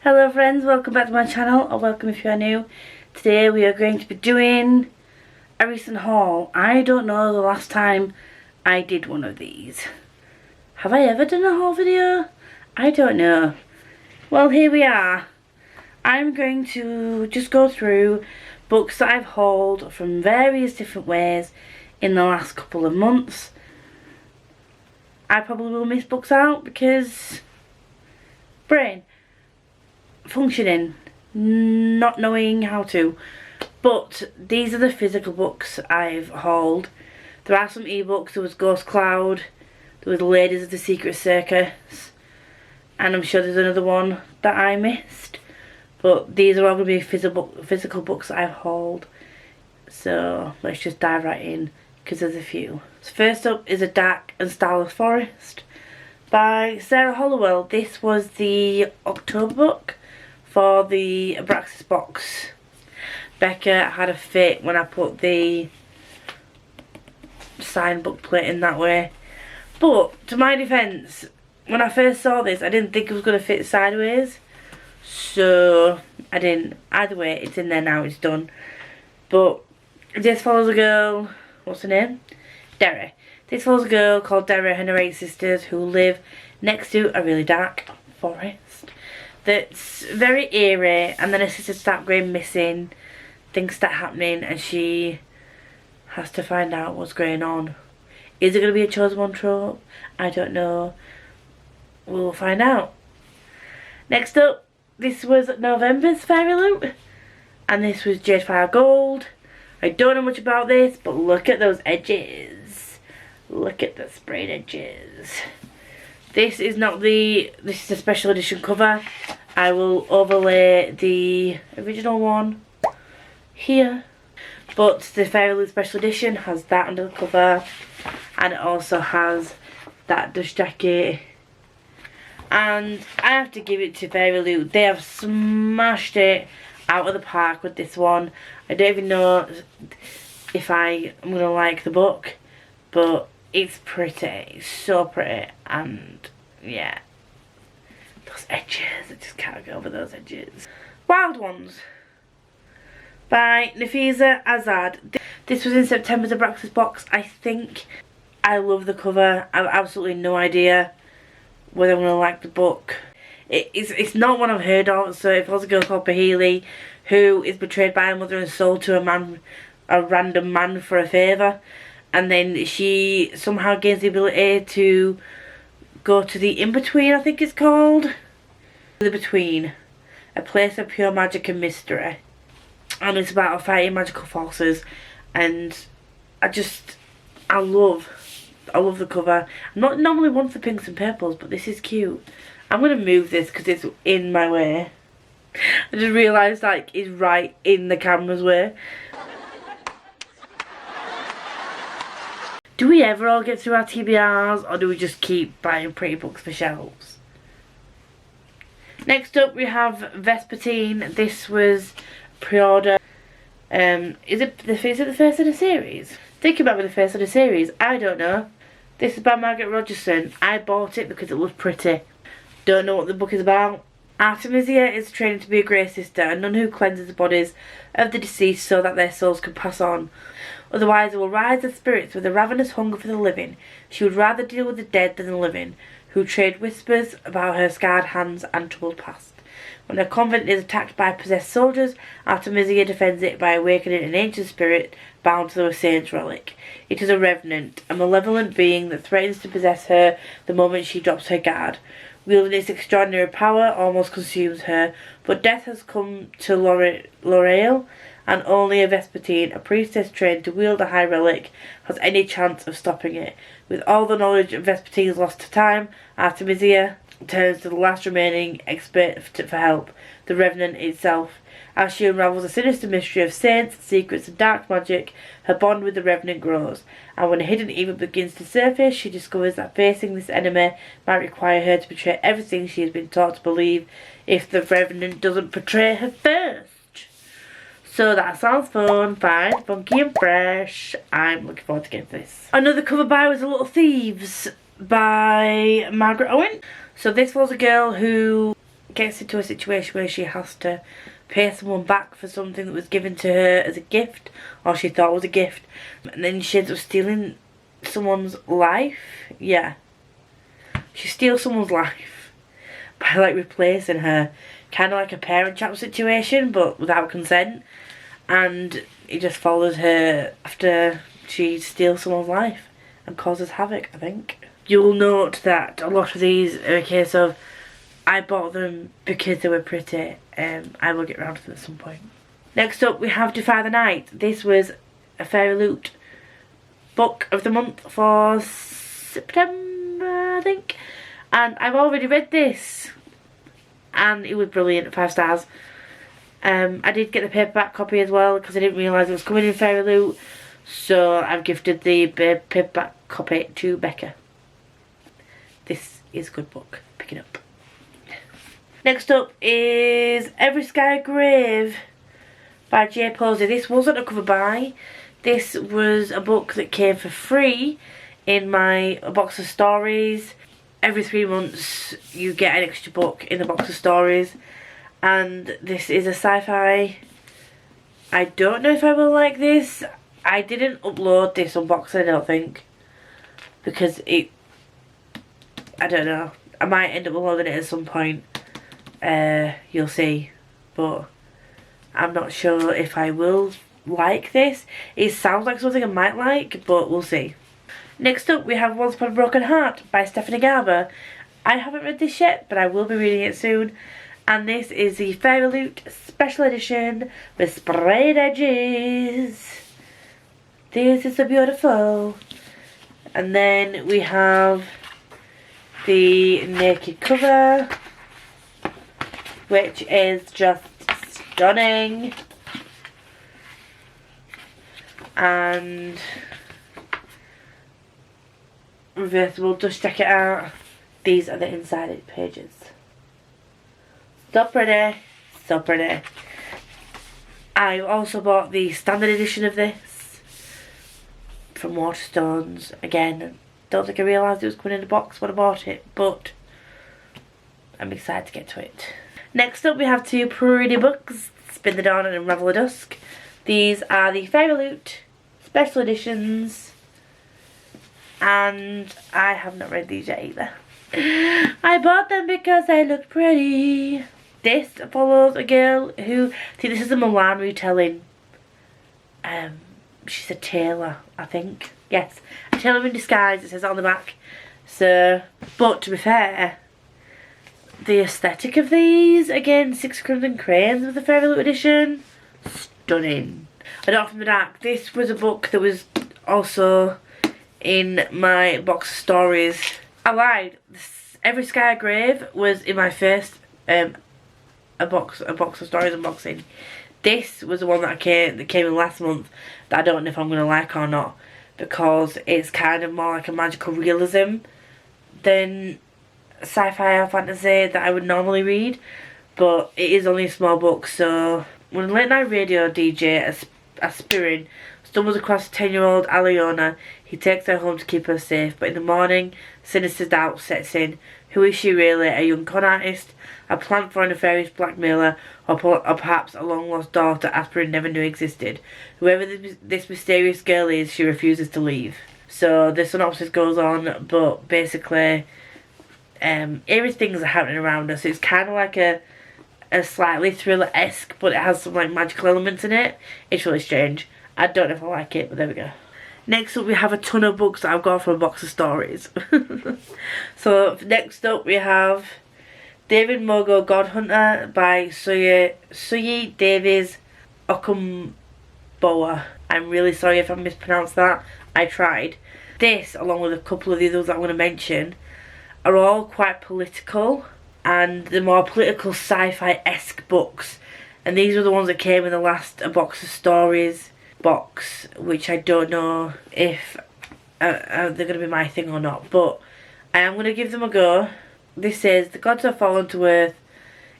Hello friends, welcome back to my channel, or welcome if you are new. Today we are going to be doing a recent haul. I don't know the last time I did one of these. Have I ever done a haul video? I don't know. Well, here we are. I'm going to just go through books that I've hauled from various different ways in the last couple of months. I probably will miss books out because brain functioning, not knowing how to, but these are the physical books I've hauled. There are some ebooks. There was Ghost Cloud, there was Ladies of the Secret Circus, and I'm sure there's another one that I missed, but these are all going to be physical books that I've hauled. So let's just dive right in because there's a few. So first up is A Dark and Starless Forest by Sarah Hollowell. This was the October book for the Abraxas box. Becca had a fit when I put the signed book plate in that way. But to my defence, when I first saw this, I didn't think it was going to fit sideways. So I didn't. Either way, it's in there now, it's done. But this follows a girl, what's her name? Derry. This follows a girl called Derry and her 8 sisters who live next to a really dark forest that's very eerie, and then her sisters start going missing, things start happening, and she has to find out what's going on. Is it going to be a chosen one trope? I don't know. We'll find out. Next up, this was November's Fairy Loot, and this was Jade Fire Gold. I don't know much about this, but look at those edges. Look at the sprayed edges. This is a special edition cover. I will overlay the original one here. But the Fairy Loot special edition has that under the cover. And it also has that dust jacket. And I have to give it to Fairy Loot. They have smashed it out of the park with this one. I don't even know if I'm going to like the book. But it's pretty. It's so pretty. And yeah, those edges, I just can't go over those edges. Wild Ones by Nafisa Azad. This was in September's Abraxas box. I think. I love the cover. I have absolutely no idea whether I'm going to like the book. It's not one I've heard of. So it was a girl called Pahili who is betrayed by her mother and sold to a random man for a favour. And then she somehow gains the ability to go to the in-between, I think it's called. The Between. A place of pure magic and mystery. And it's about her fighting magical forces. And I love the cover. I'm not normally one for pinks and purples, but this is cute. I'm going to move this because it's in my way. I just realised like it's right in the camera's way. Do we ever all get through our TBRs, or do we just keep buying pretty books for shelves? Next up we have Vespatine. This was pre-order. Is it the first of the series? Think about the first of the series. I don't know. This is by Margaret Rogerson. I bought it because it was pretty. Don't know what the book is about. Artemisia is training to be a Grey Sister, a nun who cleanses the bodies of the deceased so that their souls can pass on. Otherwise they will rise as spirits with a ravenous hunger for the living. She would rather deal with the dead than the living, who trade whispers about her scarred hands and troubled past. When her convent is attacked by possessed soldiers, Artemisia defends it by awakening an ancient spirit bound to the saint's relic. It is a revenant, a malevolent being that threatens to possess her the moment she drops her guard. Wielding its extraordinary power almost consumes her, but death has come to L'Oreal, and only a Vespatine, a priestess trained to wield a high relic, has any chance of stopping it. With all the knowledge of Vespatine's lost to time, Artemisia turns to the last remaining expert for help, the Revenant itself. As she unravels a sinister mystery of saints, secrets and dark magic, her bond with the Revenant grows, and when a hidden evil begins to surface, she discovers that facing this enemy might require her to betray everything she has been taught to believe if the Revenant doesn't betray her first. So that sounds fun, fine, funky and fresh. I'm looking forward to getting this. Another cover by was A Little Thieves by Margaret Owen. So this was a girl who gets into a situation where she has to pay someone back for something that was given to her as a gift, or she thought was a gift, and then she ends up stealing someone's life. Yeah, she steals someone's life by like replacing her, kind of like a parent trap situation but without consent, and it just follows her after she steals someone's life and causes havoc, I think. You'll note that a lot of these are a case of I bought them because they were pretty. I will get around to them at some point. Next up we have Defy the Night. This was a Fairy Loot book of the month for September, I think. And I've already read this. And it was brilliant, 5 stars. I did get the paperback copy as well because I didn't realise it was coming in Fairy Loot. So I've gifted the paperback copy to Becca. This is a good book. Pick it up. Next up is Every Sky Grave by J. Posey. This wasn't a cover buy. This was a book that came for free in my box of stories. Every 3 months you get an extra book in the box of stories. And this is a sci-fi. I don't know if I will like this. I didn't upload this unboxing, I don't think. Because I don't know. I might end up uploading it at some point. You'll see, but I'm not sure if I will like this. It sounds like something I might like, but we'll see. Next up we have Once Upon a Broken Heart by Stephanie Garber. I haven't read this yet, but I will be reading it soon. And this is the Fairy Loot Special Edition with sprayed edges. This is so beautiful. And then we have the naked cover, which is just stunning, and reversible dust jacket out. These are the inside pages. So pretty, so pretty. I also bought the standard edition of this from Waterstones. Again, don't think I realised it was coming in a box when I bought it, but I'm excited to get to it. Next up we have 2 pretty books, Spin the Dawn and Unravel the Dusk. These are the Fairy Loot Special Editions, and I have not read these yet either. I bought them because they look pretty. This follows a girl who, see, this is a Milan retelling. She's a tailor, I think. Yes, a tailor in disguise, it says on the back. So, but to be fair, the aesthetic of these, again, 6 Crimson Cranes with the Fairy Loot edition, stunning. A Dot from the Dark. This was a book that was also in my box of stories. I lied. Every Sky Grave was in my first a box of stories unboxing. This was the one that came in last month that I don't know if I'm gonna like or not, because it's kind of more like a magical realism than sci-fi or fantasy that I would normally read, but it is only a small book. So when a late night radio DJ Aspirin stumbles across 10-year-old Aliona, he takes her home to keep her safe, but in the morning sinister doubt sets in. Who is she really? A young con artist? A plant for a nefarious blackmailer? Or perhaps a long lost daughter Aspirin never knew existed? Whoever this mysterious girl is, she refuses to leave. So the synopsis goes on, but basically eerie things are happening around us. It's kind of like a slightly thriller-esque, but it has some like magical elements in it. It's really strange. I don't know if I like it, but there we go. Next up we have a ton of books that I've got from a box of stories. So next up we have David Mogo God Hunter by Suyi Davies Okumboa. I'm really sorry if I mispronounced that. I tried. This, along with a couple of the others that I'm going to mention, are all quite political, and the more political sci-fi-esque books. And these were the ones that came in the last A Box of Stories box, which I don't know if they're going to be my thing or not, but I am going to give them a go. This says, the gods have fallen to earth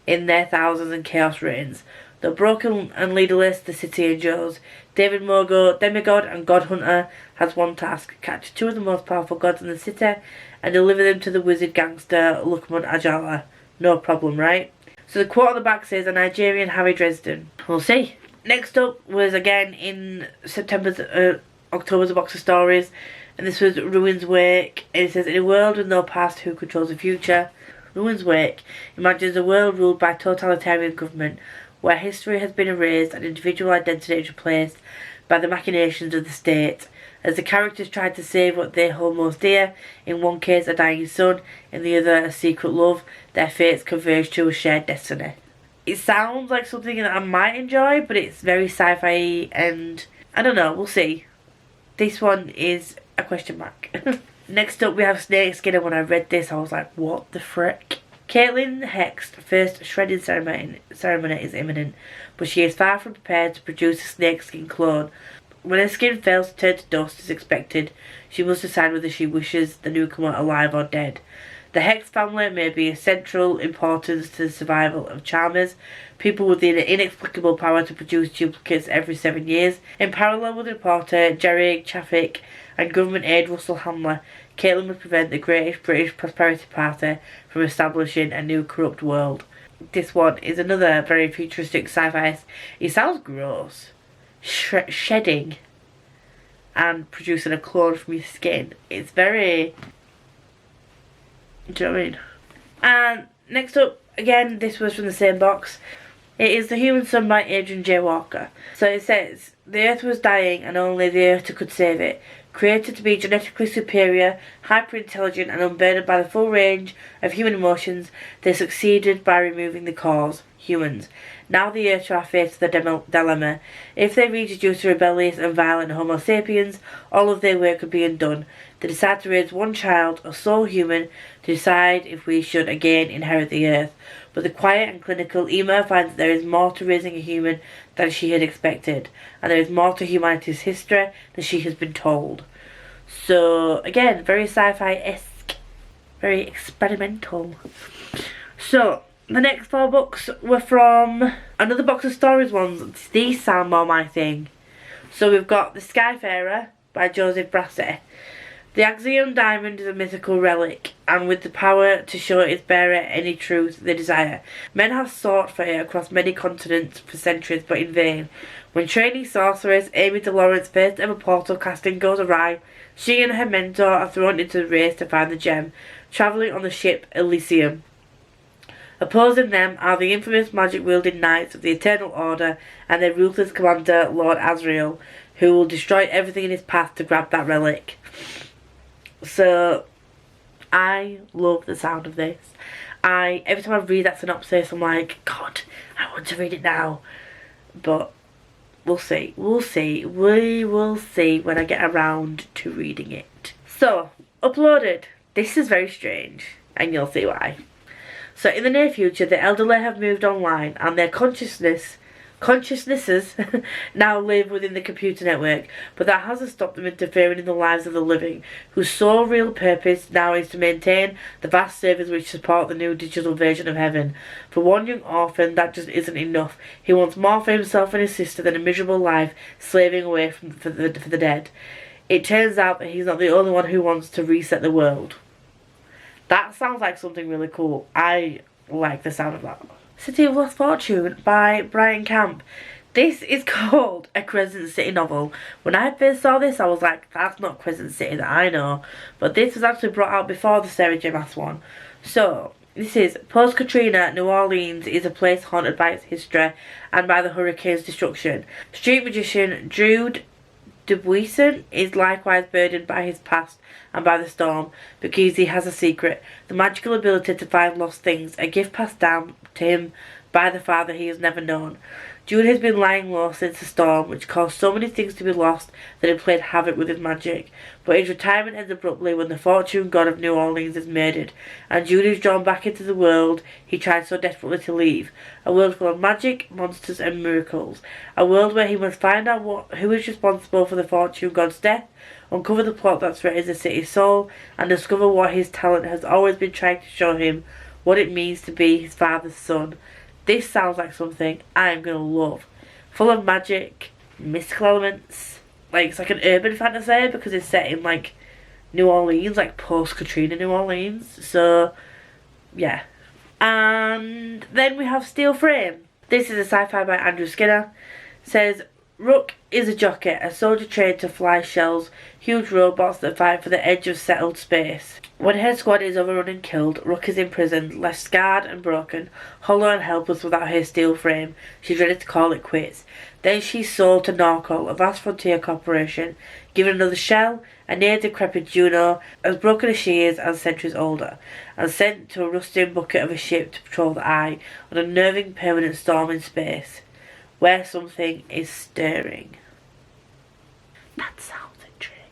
in their thousands and chaos reigns. Though broken and leaderless, the city endures. David Mogo, demigod and god hunter, has one task: catch 2 of the most powerful gods in the city and deliver them to the wizard gangster Lukman Ajala. No problem, right? So the quote on the back says, a Nigerian Harry Dresden. We'll see. Next up was again in October's box of stories, and this was Ruin's Wake. And it says, in a world with no past, who controls the future? Ruin's Wake imagines a world ruled by totalitarian government, where history has been erased and individual identity is replaced by the machinations of the state. As the characters try to save what they hold most dear, in one case a dying son, in the other a secret love, their fates converge to a shared destiny. It sounds like something that I might enjoy, but it's very sci-fi and I don't know, we'll see. This one is a question mark. Next up we have Snakeskin, and when I read this I was like, what the frick? Caitlin Heck's first shredding ceremony is imminent, but she is far from prepared to produce a snakeskin clone. When her skin fails to turn to dust as expected, she must decide whether she wishes the newcomer alive or dead. The Hex family may be of central importance to the survival of charmers, people with the inexplicable power to produce duplicates every 7 years. In parallel with reporter Jerry Chaffick and government aide Russell Hamler, Caitlin must prevent the Great British Prosperity Party from establishing a new corrupt world. This one is another very futuristic sci-fi. It sounds gross. Shedding and producing a clone from your skin. It's very... do you know what I mean? And next up, again, this was from the same box. It is The Human Son by Adrian J. Walker. So it says, the Earth was dying and only the Earth could save it. Created to be genetically superior, hyper-intelligent and unburdened by the full range of human emotions, they succeeded by removing the cause, humans. Now the Earth are faced with a dilemma. If they reintroduce rebellious and violent Homo sapiens, all of their work could be undone. They decide to raise one child, a sole human, to decide if we should again inherit the Earth. But the quiet and clinical Ema finds that there is more to raising a human than she had expected, and there is more to humanity's history than she has been told. So, again, very sci-fi-esque, very experimental. So, the next 4 books were from another box of stories ones. These sound more my thing. So we've got The Skyfarer by Joseph Brassey. The Axiom Diamond is a mythical relic, and with the power to show its bearer any truth they desire. Men have sought for it across many continents for centuries, but in vain. When training sorceress Amy DeLaurence's first ever portal casting goes awry, she and her mentor are thrown into the race to find the gem, travelling on the ship Elysium. Opposing them are the infamous magic-wielding Knights of the Eternal Order and their ruthless commander, Lord Asriel, who will destroy everything in his path to grab that relic. So, I love the sound of this. Every time I read that synopsis, I'm like, God, I want to read it now. But we'll see. We will see when I get around to reading it. So, uploaded. This is very strange, and you'll see why. So, in the near future, the elderly have moved online, and their consciousnesses now live within the computer network, but that hasn't stopped them interfering in the lives of the living, whose sole real purpose now is to maintain the vast servers which support the new digital version of heaven. For one young orphan, that just isn't enough. He wants more for himself and his sister than a miserable life slaving away for the dead. It turns out that he's not the only one who wants to reset the world. That sounds like something really cool. I like the sound of that. City of Lost Fortune by Brian Camp. This is called a Crescent City novel. When I first saw this, I was like, that's not Crescent City that I know. But this was actually brought out before the Sarah J. Maas one. So, this is post-Katrina, New Orleans is a place haunted by its history and by the hurricane's destruction. Street magician Jude Dubuisson is likewise burdened by his past and by the storm, because he has a secret, the magical ability to find lost things, a gift passed down to him by the father he has never known. Jude has been lying low since the storm, which caused so many things to be lost that it played havoc with his magic. But his retirement ends abruptly when the fortune god of New Orleans is murdered, and Jude is drawn back into the world he tried so desperately to leave. A world full of magic, monsters and miracles. A world where he must find out who is responsible for the fortune god's death, uncover the plot that threatens the city's soul, and discover what his talent has always been trying to show him, what it means to be his father's son. This sounds like something I'm going to love. Full of magic, mystical elements. Like, it's like an urban fantasy because it's set in, like, New Orleans, like post-Katrina New Orleans. So, yeah. And then we have Steel Frame. This is a sci-fi by Andrew Skinner. It says, Rook is a jockey, a soldier trained to fly shells, huge robots that fight for the edge of settled space. When her squad is overrun and killed, Rook is imprisoned, left scarred and broken, hollow and helpless without her steel frame. She's ready to call it quits. Then she's sold to Norcal, a vast frontier corporation, given another shell, a near-decrepit Juno, as broken as she is and centuries older, and sent to a rusting bucket of a ship to patrol the eye on a nerving permanent storm in space, where something is stirring. That sounds intriguing.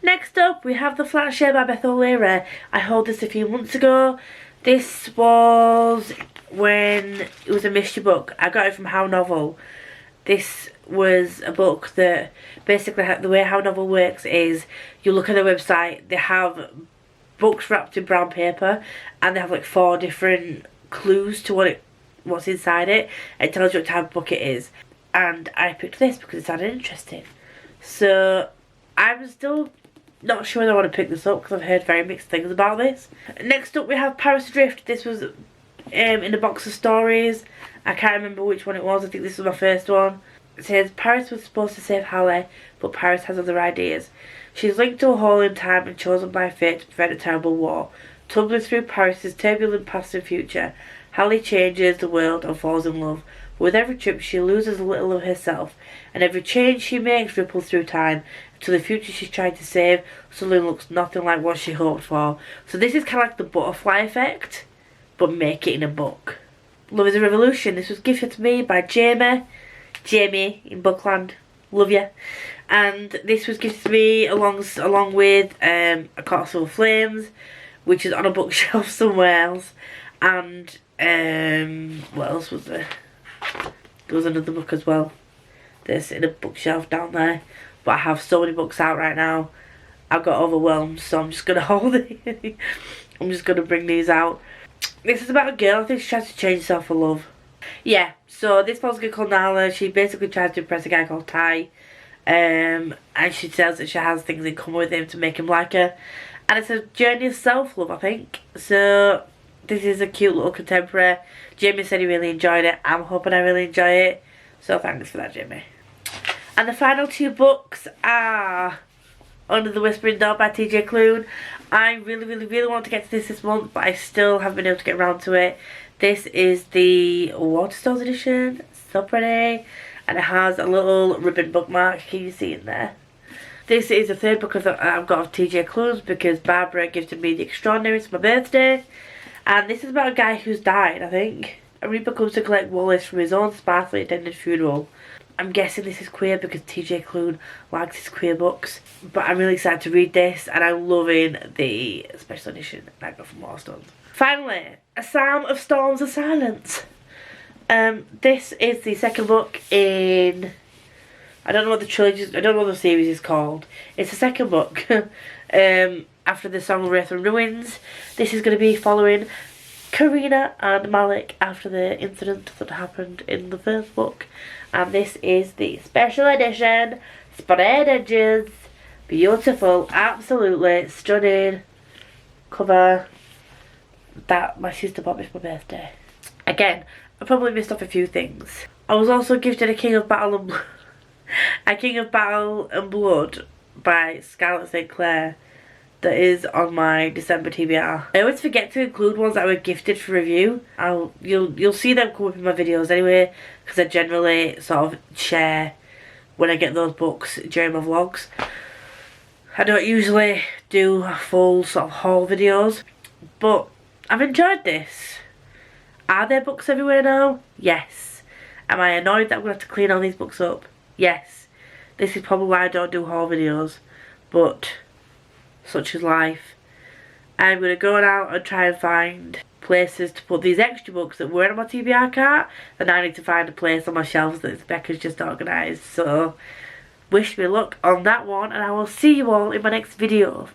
Next up, we have The Flat Share by Beth O'Leary. I hauled this a few months ago. This was when it was a mystery book. I got it from How Novel. This was a book that basically, the way How Novel works is you look at their website, they have books wrapped in brown paper and they have like 4 different clues to what's inside it. It tells you what type of book it is. And I picked this because it sounded interesting. So I'm still not sure whether I want to pick this up because I've heard very mixed things about this. Next up we have Paris Adrift. This was in a box of stories. I can't remember which one it was. I think this was my first one. It says, Paris was supposed to save Halle, but Paris has other ideas. She's linked to a hole in time and chosen by fate to prevent a terrible war. Tumbling through Paris's turbulent past and future, Halle changes the world and falls in love. With every trip she loses a little of herself, and every change she makes ripples through time, until the future she's trying to save suddenly looks nothing like what she hoped for. So this is kind of like the butterfly effect, but make it in a book. Love is a Revolution. This was gifted to me by Jamie in Bookland. Love you. And this was gifted to me along with A Castle of Flames, which is on a bookshelf somewhere else. And what else was there? There was another book as well that's in a bookshelf down there. But I have so many books out right now. I've got overwhelmed, so I'm just going to hold it. I'm just going to bring these out. This is about a girl. I think she tries to change herself for love. Yeah, so this one's a girl called Nala. She basically tries to impress a guy called Ty. And she says that she has things in common with him to make him like her. And it's a journey of self-love, I think. So this is a cute little contemporary. Jamie said he really enjoyed it. I'm hoping I really enjoy it. So thanks for that, Jamie. And the final 2 books are Under the Whispering Door by TJ Klune. I really want to get to this month, but I still haven't been able to get around to it. This is the Waterstones edition. So pretty. And it has a little ribbon bookmark. Can you see in there? This is the 3rd book I've got of TJ Klune's because Barbara gifted me The Extraordinaries for my birthday. And this is about a guy who's died, I think. A Reaper comes to collect Wallace from his own sparsely attended funeral. I'm guessing this is queer because TJ Klune likes his queer books. But I'm really excited to read this and I'm loving the special edition I got from Waterstones. Finally, A Psalm of Storms and Silence. This is the 2nd book in... I don't know what the trilogy, I don't know what the series is called. It's the 2nd book after the Song of Wraith and Ruins. This is going to be following Karina and Malik after the incident that happened in the 1st book. And this is the special edition, spread edges, beautiful, absolutely stunning cover that my sister bought me for my birthday. Again, I probably missed off a few things. I was also gifted A King of Battle and A King of Battle and Blood by Scarlett St. Clair that is on my December TBR. I always forget to include ones that were gifted for review. You'll see them come up in my videos anyway because I generally sort of share when I get those books during my vlogs. I don't usually do full sort of haul videos, but I've enjoyed this. Are there books everywhere now? Yes. Am I annoyed that I'm going to have to clean all these books up? Yes. This is probably why I don't do haul videos, but such is life. I'm going to go out and try and find places to put these extra books that were on my TBR cart, and I need to find a place on my shelves that Becca's just organised. So wish me luck on that one, and I will see you all in my next video.